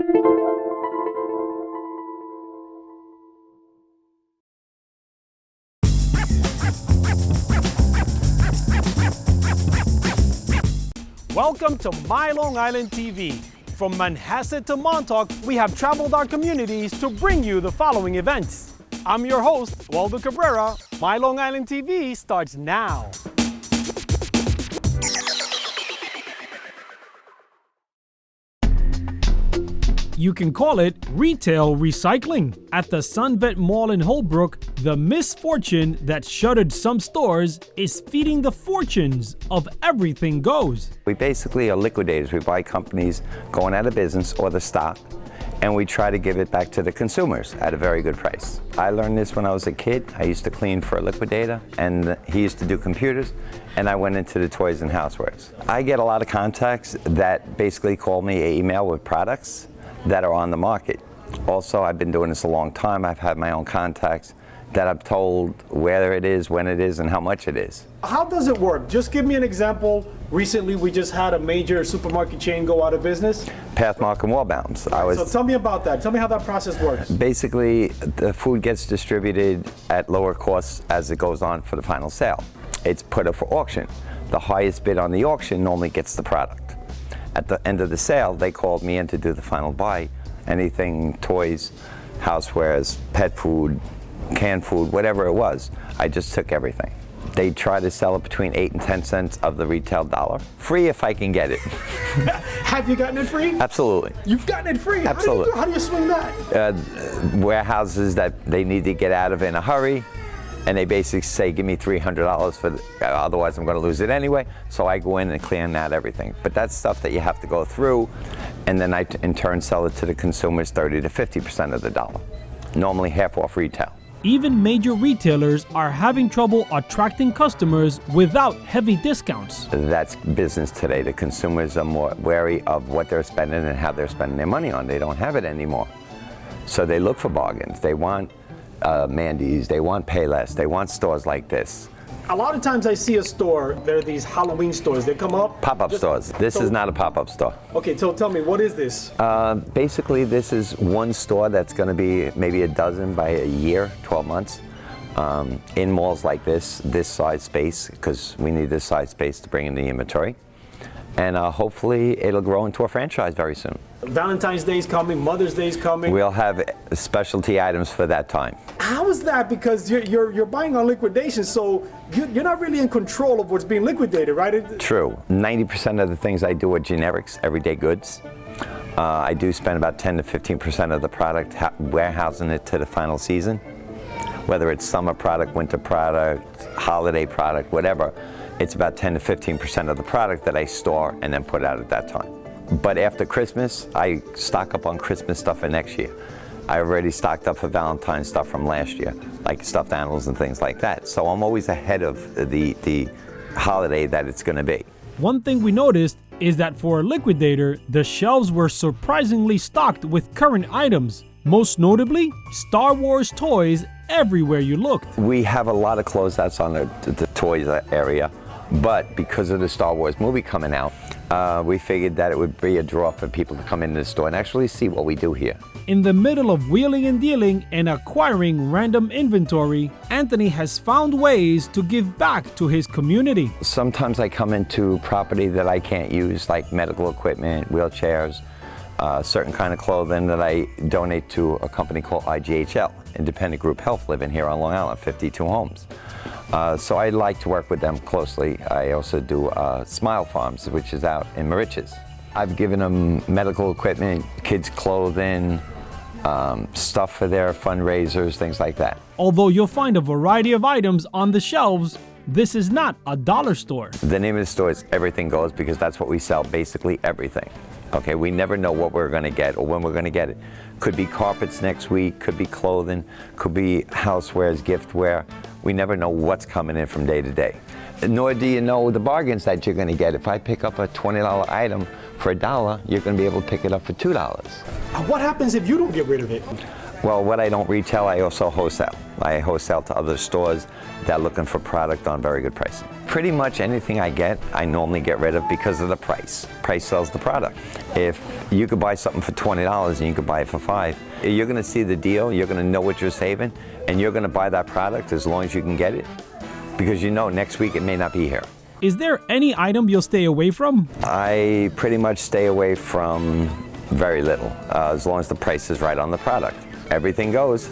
Welcome to My Long Island TV. From Manhasset to Montauk, we have traveled our communities to bring you the following events. I'm your host, Waldo Cabrera. My Long Island TV starts now. You can call it retail recycling. At the SunVet Mall in Holbrook, the misfortune that shuttered some stores is feeding the fortunes of Everything Goes. We basically are liquidators. We buy companies going out of business or the stock, and we try to give it back to the consumers at a very good price. I learned this when I was a kid. I used to clean for a liquidator, and he used to do computers, and I went into the toys and housewares. I get a lot of contacts that basically call me an email with products that are on the market. Also, I've been doing this a long time. I've had my own contacts that I've told where it is, when it is, and how much it is. How does it work? Just give me an example. Recently, we just had a major supermarket chain go out of business. Pathmark and Wallbounds. So tell me about that. Tell me how that process works. Basically, the food gets distributed at lower costs as it goes on for the final sale. It's put up for auction. The highest bid on the auction normally gets the product. At the end of the sale, they called me in to do the final buy. Anything, toys, housewares, pet food, canned food, whatever it was, I just took everything. They try to sell it between 8 and 10 cents of the retail dollar. Free if I can get it. Have you gotten it free? Absolutely. You've gotten it free? Absolutely. How do you swing that? Warehouses that they need to get out of in a hurry, and they basically say, give me $300 for otherwise I'm going to lose it anyway. So I go in and clean out everything. But that's stuff that you have to go through, and then I in turn sell it to the consumers 30 to 50% of the dollar. Normally half off retail. Even major retailers are having trouble attracting customers without heavy discounts. That's business today. The consumers are more wary of what they're spending and how they're spending their money on. They don't have it anymore. So they look for bargains. They want Mandy's, they want Payless, they want stores like this. A lot of times I see a store, there are these Halloween stores, they come up. Pop-up stores. This is not a pop-up store. Okay, so tell me, what is this? Basically, this is one store that's going to be maybe a dozen by a year, 12 months. In malls like this size space, because we need this size space to bring in the inventory. And hopefully it'll grow into a franchise very soon. Valentine's Day is coming, Mother's Day is coming. We'll have specialty items for that time. How is that? Because you're buying on liquidation, so you're not really in control of what's being liquidated, right? True. 90% of the things I do are generics, everyday goods. I do spend about 10 to 15% of the product warehousing it to the final season. Whether it's summer product, winter product, holiday product, whatever. It's about 10 to 15% of the product that I store and then put out at that time. But after Christmas, I stock up on Christmas stuff for next year. I already stocked up for Valentine's stuff from last year, like stuffed animals and things like that. So I'm always ahead of the holiday that it's going to be. One thing we noticed is that for a liquidator, the shelves were surprisingly stocked with current items. Most notably, Star Wars toys everywhere you looked. We have a lot of closeouts on the toys area. But because of the Star Wars movie coming out, we figured that it would be a draw for people to come into the store and actually see what we do here. In the middle of wheeling and dealing and acquiring random inventory, Anthony has found ways to give back to his community. Sometimes I come into property that I can't use, like medical equipment, wheelchairs, certain kind of clothing that I donate to a company called IGHL, Independent Group Health, living here on Long Island, 52 homes. So I like to work with them closely. I also do Smile Farms, which is out in Mauritius. I've given them medical equipment, kids' clothing, stuff for their fundraisers, things like that. Although you'll find a variety of items on the shelves, this is not a dollar store. The name of the store is Everything Goes because that's what we sell, basically everything. Okay, we never know what we're going to get or when we're going to get it. Could be carpets next week, could be clothing, could be housewares, giftware. We never know what's coming in from day to day. Nor do you know the bargains that you're going to get. If I pick up a $20 item for $1, you're going to be able to pick it up for $2. What happens if you don't get rid of it? Well, what I don't retail, I also wholesale. I wholesale to other stores that are looking for product on very good pricing. Pretty much anything I get, I normally get rid of because of the price. Price sells the product. If you could buy something for $20 and you could buy it for $5, you're gonna see the deal, you're gonna know what you're saving, and you're gonna buy that product as long as you can get it, because you know next week it may not be here. Is there any item you'll stay away from? I pretty much stay away from very little, as long as the price is right on the product. Everything goes.